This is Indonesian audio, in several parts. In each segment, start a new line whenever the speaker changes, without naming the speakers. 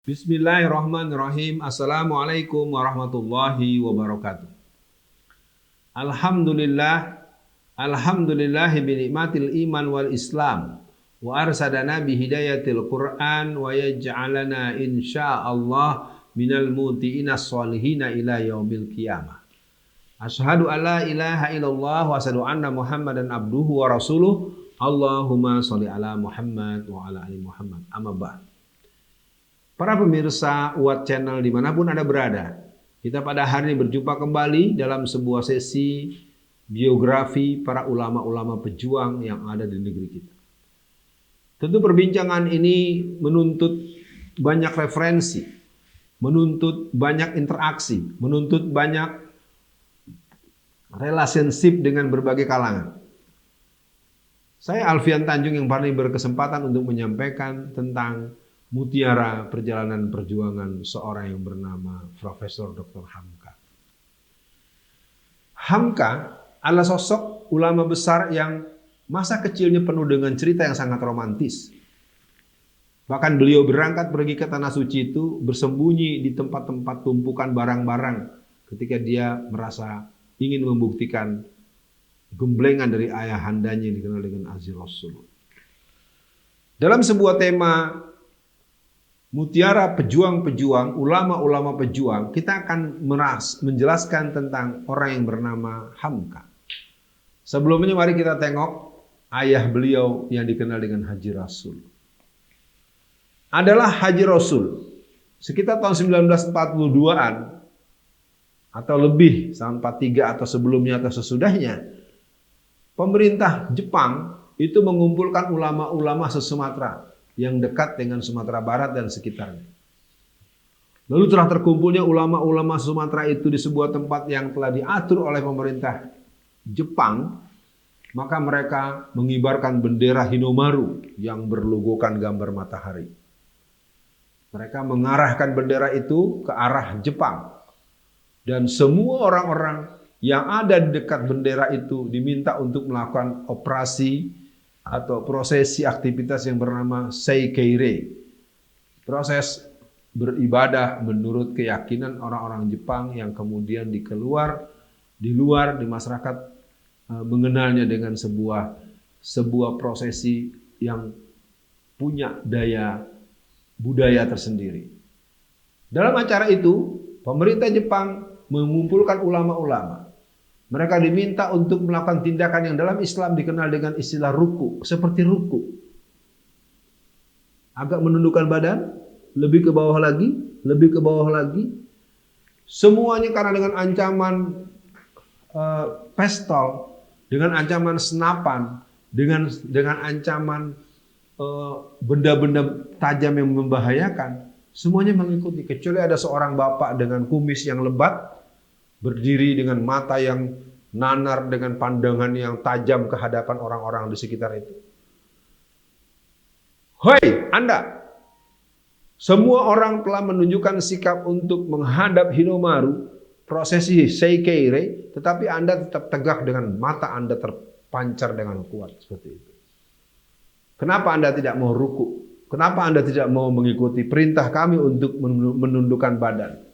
Bismillahirrahmanirrahim. Assalamualaikum warahmatullahi wabarakatuh. Alhamdulillahi binikmatil iman wal islam wa arsadana bihidayatil Qur'an wa yaj'alana insyaallah minal muti'ina sholihina ila yaumil qiyamah. Asyhadu an la ilaha illallah wa asyhadu anna Muhammadan abduhu wa rasuluh. Allahumma sholli ala Muhammad wa ala ali Muhammad. Amma ba'd. Para pemirsa UAT Channel dimanapun Anda berada, kita pada hari ini berjumpa kembali dalam sebuah sesi biografi para ulama-ulama pejuang yang ada di negeri kita. Tentu perbincangan ini menuntut banyak referensi, menuntut banyak interaksi, menuntut banyak relationship dengan berbagai kalangan. Saya Alfian Tanjung yang paling berkesempatan untuk menyampaikan tentang mutiara perjalanan perjuangan seorang yang bernama Profesor Dr. Hamka. Hamka adalah sosok ulama besar yang masa kecilnya penuh dengan cerita yang sangat romantis. Bahkan beliau berangkat pergi ke Tanah Suci itu bersembunyi di tempat-tempat tumpukan barang-barang ketika dia merasa ingin membuktikan gemblengan dari ayahandanya yang dikenal dengan Aziz Rasul. Dalam sebuah tema Mutiara pejuang-pejuang, ulama-ulama pejuang, kita akan menjelaskan tentang orang yang bernama Hamka. Sebelumnya mari kita tengok ayah beliau yang dikenal dengan Haji Rasul. Adalah Haji Rasul. Sekitar tahun 1942-an atau lebih, sampai 43 atau sebelumnya atau sesudahnya, pemerintah Jepang itu mengumpulkan ulama-ulama se-Sumatera yang dekat dengan Sumatera Barat dan sekitarnya. Lalu telah terkumpulnya ulama-ulama Sumatera itu di sebuah tempat yang telah diatur oleh pemerintah Jepang, maka mereka mengibarkan bendera Hinomaru yang berlogokan gambar matahari. Mereka mengarahkan bendera itu ke arah Jepang. Dan semua orang-orang yang ada di dekat bendera itu diminta untuk melakukan operasi atau prosesi aktivitas yang bernama Seikeire. Proses beribadah menurut keyakinan orang-orang Jepang yang kemudian di luar di masyarakat mengenalnya dengan sebuah prosesi yang punya daya budaya tersendiri. Dalam acara itu, pemerintah Jepang mengumpulkan ulama-ulama. Mereka diminta untuk melakukan tindakan yang dalam Islam dikenal dengan istilah ruku, seperti ruku. Agak menundukkan badan, lebih ke bawah lagi, lebih ke bawah lagi. Semuanya karena dengan ancaman pistol, dengan ancaman senapan, dengan ancaman benda-benda tajam yang membahayakan, semuanya mengikuti. Kecuali ada seorang bapak dengan kumis yang lebat, berdiri dengan mata yang nanar, dengan pandangan yang tajam ke hadapan orang-orang di sekitar itu. Hoi, Anda! Semua orang telah menunjukkan sikap untuk menghadap Hinomaru, prosesi Seikeire, tetapi Anda tetap tegak dengan mata Anda terpancar dengan kuat seperti itu. Kenapa Anda tidak mau ruku? Kenapa Anda tidak mau mengikuti perintah kami untuk menundukkan badan?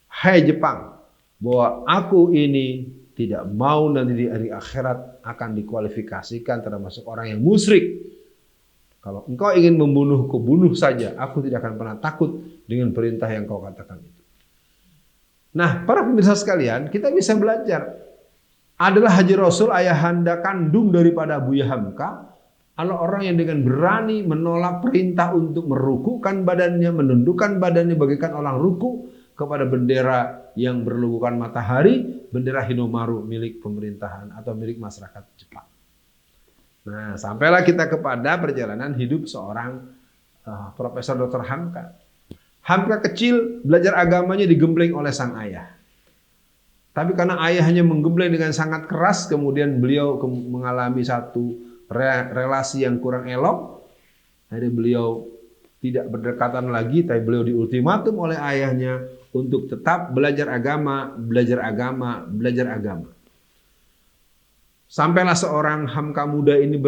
Hai Jepang, bahwa aku ini tidak mau nanti di hari akhirat akan dikualifikasikan termasuk orang yang musyrik. Kalau engkau ingin membunuhku, bunuh saja. Aku tidak akan pernah takut dengan perintah yang kau katakan itu. Nah, para pemirsa sekalian, kita bisa belajar. Adalah Haji Rasul, ayahanda kandung daripada Buya Hamka, adalah orang yang dengan berani menolak perintah untuk merukukan badannya, menundukkan badannya bagaikan orang ruku kepada bendera yang berlogokan matahari, bendera Hinomaru milik pemerintahan atau milik masyarakat Jepang. Nah, sampailah kita kepada perjalanan hidup seorang Profesor Dr. Hamka. Hamka kecil belajar agamanya digembleng oleh sang ayah. Tapi karena ayahnya menggembleng dengan sangat keras, kemudian beliau mengalami satu relasi yang kurang elok. Akhirnya beliau tidak berdekatan lagi, tapi beliau diultimatum oleh ayahnya untuk tetap belajar agama, belajar agama, belajar agama. Sampailah seorang Hamka muda ini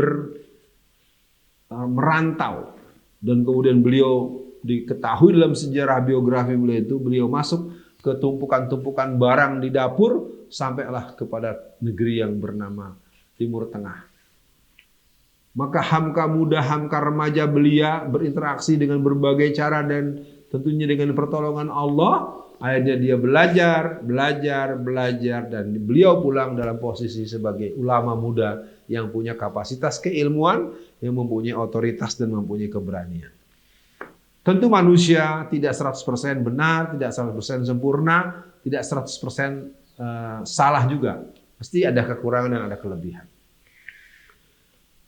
merantau dan kemudian beliau diketahui dalam sejarah biografi beliau itu, beliau masuk ke tumpukan-tumpukan barang di dapur, sampailah kepada negeri yang bernama Timur Tengah. Maka Hamka muda, Hamka remaja belia berinteraksi dengan berbagai cara dan tentunya dengan pertolongan Allah. Akhirnya dia belajar, dan beliau pulang dalam posisi sebagai ulama muda yang punya kapasitas keilmuan, yang mempunyai otoritas dan mempunyai keberanian. Tentu manusia tidak 100% benar, tidak 100% sempurna, tidak 100% salah juga. Pasti ada kekurangan dan ada kelebihan.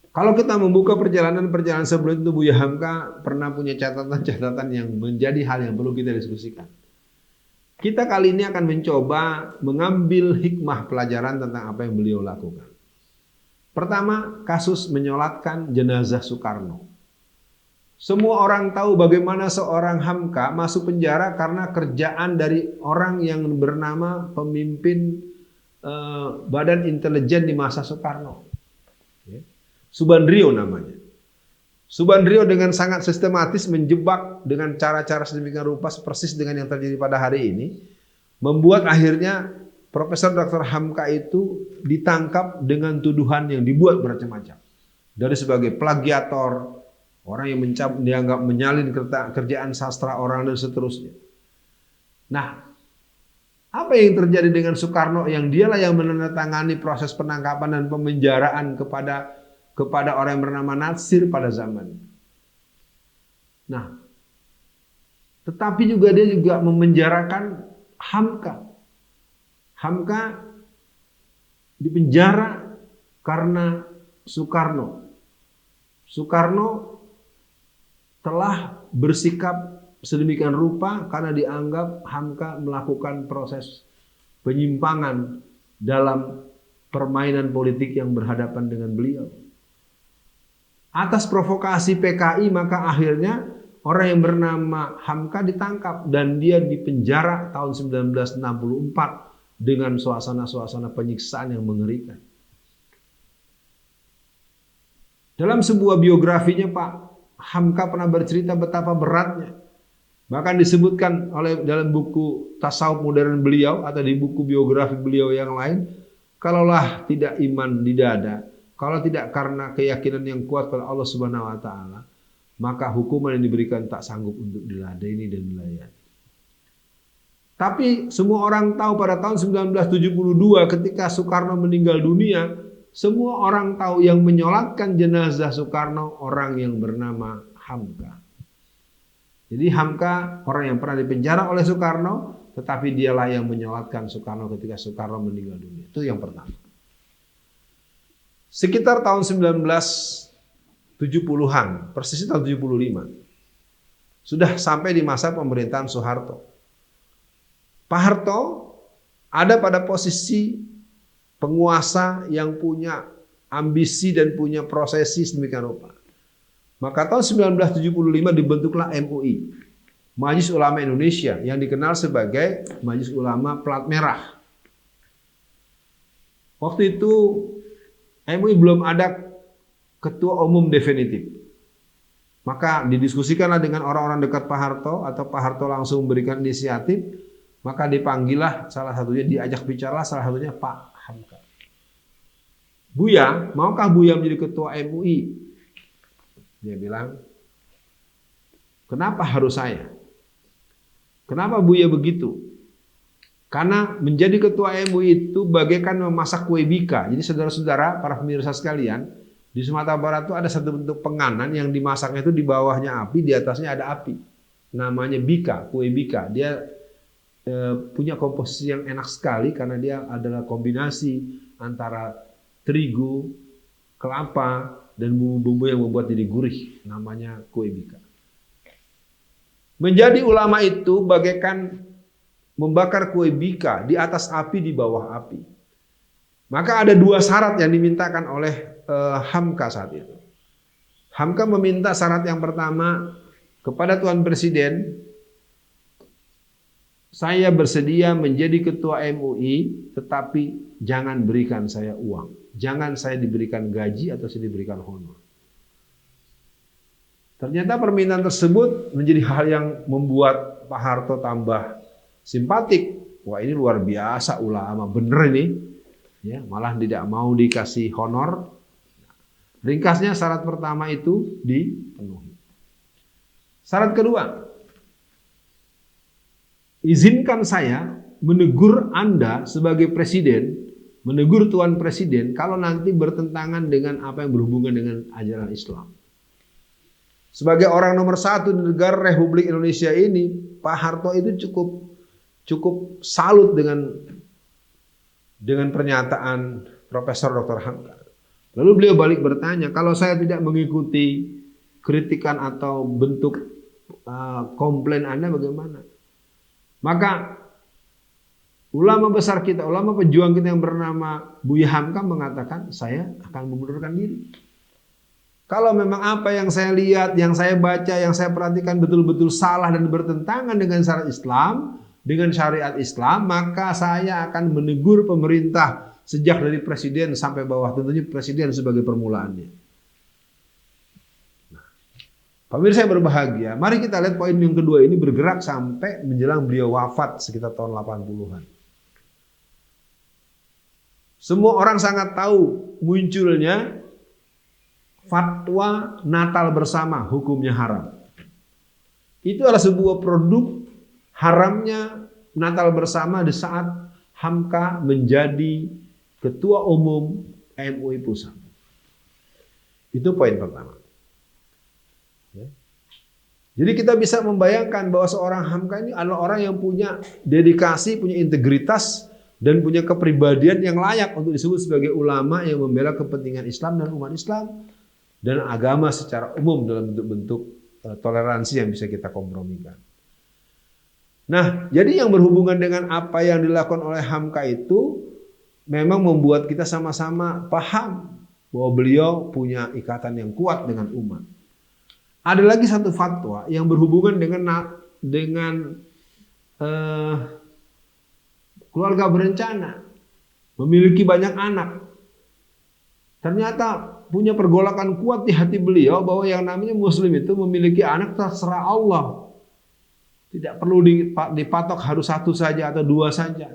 Kalau kita membuka perjalanan sebelum itu, Buya Hamka pernah punya catatan-catatan yang menjadi hal yang perlu kita diskusikan. Kita kali ini akan mencoba mengambil hikmah pelajaran tentang apa yang beliau lakukan. Pertama, kasus menyolatkan jenazah Soekarno. Semua orang tahu bagaimana seorang Hamka masuk penjara karena kerjaan dari orang yang bernama pemimpin Badan Intelijen di masa Soekarno. Subandrio namanya. Subandrio dengan sangat sistematis menjebak dengan cara-cara sedemikian rupa persis dengan yang terjadi pada hari ini, membuat akhirnya Profesor Dr. Hamka itu ditangkap dengan tuduhan yang dibuat bermacam-macam. Dari sebagai plagiator, orang yang dianggap menyalin kerjaan sastra orang dan seterusnya. Nah, apa yang terjadi dengan Soekarno yang dialah yang menandatangani proses penangkapan dan pemenjaraan kepada orang yang bernama Natsir pada zaman. Nah, tetapi juga dia juga memenjarakan Hamka. Hamka dipenjara karena Soekarno. Soekarno telah bersikap sedemikian rupa karena dianggap Hamka melakukan proses penyimpangan dalam permainan politik yang berhadapan dengan beliau. Atas provokasi PKI maka akhirnya orang yang bernama Hamka ditangkap dan dia dipenjara tahun 1964 dengan suasana-suasana penyiksaan yang mengerikan. Dalam sebuah biografinya Pak Hamka pernah bercerita betapa beratnya. Bahkan disebutkan dalam buku Tasawuf Modern beliau atau di buku biografi beliau yang lain, kalaulah tidak iman di dada, kalau tidak karena keyakinan yang kuat pada Allah Subhanahu wa taala, maka hukuman yang diberikan tak sanggup untuk diladeni dan dilayani. Tapi semua orang tahu pada tahun 1972 ketika Soekarno meninggal dunia, semua orang tahu yang menyolatkan jenazah Soekarno orang yang bernama Hamka. Jadi Hamka orang yang pernah dipenjara oleh Soekarno, tetapi dialah yang menyolatkan Soekarno ketika Soekarno meninggal dunia. Itu yang pertama. Sekitar tahun 1970-an, persisnya tahun 75, sudah sampai di masa pemerintahan Soeharto. Pak Harto ada pada posisi penguasa yang punya ambisi dan punya prosesi sedemikian rupa. Maka tahun 1975 dibentuklah MUI, Majelis Ulama Indonesia, yang dikenal sebagai Majelis Ulama Plat Merah. Waktu itu MUI belum ada ketua umum definitif. Maka didiskusikanlah dengan orang-orang dekat Pak Harto atau Pak Harto langsung memberikan inisiatif. Maka dipanggillah salah satunya, diajak bicara salah satunya Pak Hamka. Buya, maukah Buya menjadi ketua MUI? Dia bilang, kenapa harus saya? Kenapa Buya begitu? Karena menjadi ketua MUI itu bagaikan memasak kue bika. Jadi saudara-saudara, para pemirsa sekalian, di Sumatera Barat itu ada satu bentuk penganan yang dimasaknya itu di bawahnya api, di atasnya ada api. Namanya bika, kue bika. Dia punya komposisi yang enak sekali karena dia adalah kombinasi antara terigu, kelapa, dan bumbu-bumbu yang membuat jadi gurih. Namanya kue bika. Menjadi ulama itu bagaikan membakar kue bika di atas api, di bawah api. Maka ada dua syarat yang dimintakan oleh Hamka saat itu. Hamka meminta syarat yang pertama kepada Tuan Presiden, saya bersedia menjadi ketua MUI, tetapi jangan berikan saya uang. Jangan saya diberikan gaji atau saya diberikan honor. Ternyata permintaan tersebut menjadi hal yang membuat Pak Harto tambah simpatik. Wah, ini luar biasa ulama, bener ini. Ya, malah tidak mau dikasih honor. Ringkasnya syarat pertama itu dipenuhi. Syarat kedua, izinkan saya menegur Anda sebagai presiden, menegur Tuan Presiden kalau nanti bertentangan dengan apa yang berhubungan dengan ajaran Islam. Sebagai orang nomor satu di negara Republik Indonesia ini, Pak Harto itu cukup salut dengan pernyataan Profesor Dr. Hamka. Lalu beliau balik bertanya, kalau saya tidak mengikuti kritikan atau bentuk komplain Anda bagaimana? Maka ulama besar kita, ulama pejuang kita yang bernama Buya Hamka mengatakan, saya akan mengundurkan diri. Kalau memang apa yang saya lihat, yang saya baca, yang saya perhatikan betul-betul salah dan bertentangan dengan syariat Islam, dengan syariat Islam, maka saya akan menegur pemerintah sejak dari presiden sampai bawah, tentunya presiden sebagai permulaannya. Nah, pemirsa yang berbahagia, mari kita lihat poin yang kedua ini bergerak sampai menjelang beliau wafat sekitar tahun 80-an. Semua orang sangat tahu munculnya fatwa Natal bersama hukumnya haram. Itu adalah sebuah produk haramnya Natal bersama di saat Hamka menjadi Ketua Umum MUI Pusat. Itu poin pertama. Ya. Jadi kita bisa membayangkan bahwa seorang Hamka ini adalah orang yang punya dedikasi, punya integritas, dan punya kepribadian yang layak untuk disebut sebagai ulama yang membela kepentingan Islam dan umat Islam dan agama secara umum dalam bentuk-bentuk toleransi yang bisa kita kompromikan. Nah, jadi yang berhubungan dengan apa yang dilakukan oleh Hamka itu memang membuat kita sama-sama paham bahwa beliau punya ikatan yang kuat dengan umat. Ada lagi satu fatwa yang berhubungan dengan keluarga berencana, memiliki banyak anak. Ternyata punya pergolakan kuat di hati beliau bahwa yang namanya muslim itu memiliki anak terserah Allah. Tidak perlu dipatok harus satu saja atau dua saja.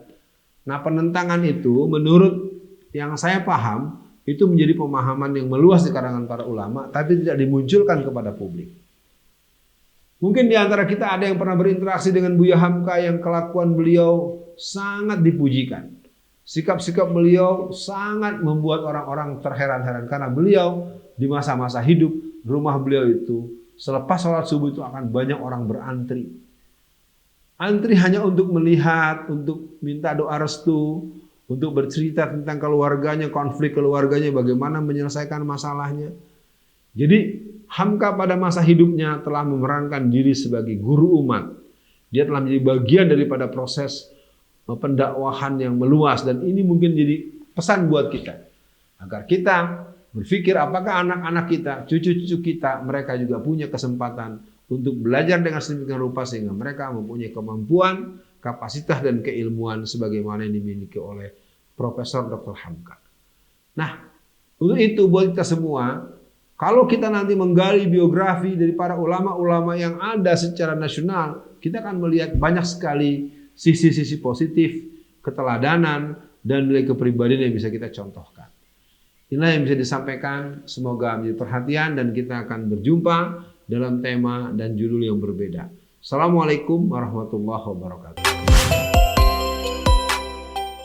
Nah, penentangan itu menurut yang saya paham itu menjadi pemahaman yang meluas di kalangan para ulama tapi tidak dimunculkan kepada publik. Mungkin di antara kita ada yang pernah berinteraksi dengan Buya Hamka yang kelakuan beliau sangat dipujikan. Sikap-sikap beliau sangat membuat orang-orang terheran-heran karena beliau di masa-masa hidup rumah beliau itu selepas sholat subuh itu akan banyak orang berantri. Antri hanya untuk melihat, untuk minta doa restu, untuk bercerita tentang keluarganya, konflik keluarganya, bagaimana menyelesaikan masalahnya. Jadi Hamka pada masa hidupnya telah memerankan diri sebagai guru umat. Dia telah menjadi bagian daripada proses pendakwahan yang meluas dan ini mungkin jadi pesan buat kita agar kita berpikir apakah anak-anak kita, cucu-cucu kita mereka juga punya kesempatan untuk belajar dengan sedemikian rupa sehingga mereka mempunyai kemampuan, kapasitas dan keilmuan sebagaimana yang dimiliki oleh Profesor Dr. Hamka. Nah, untuk itu buat kita semua, kalau kita nanti menggali biografi dari para ulama-ulama yang ada secara nasional, kita akan melihat banyak sekali sisi-sisi positif, keteladanan, dan nilai kepribadian yang bisa kita contohkan. Inilah yang bisa disampaikan, semoga menjadi perhatian dan kita akan berjumpa dalam tema dan judul yang berbeda. Assalamualaikum warahmatullahi wabarakatuh.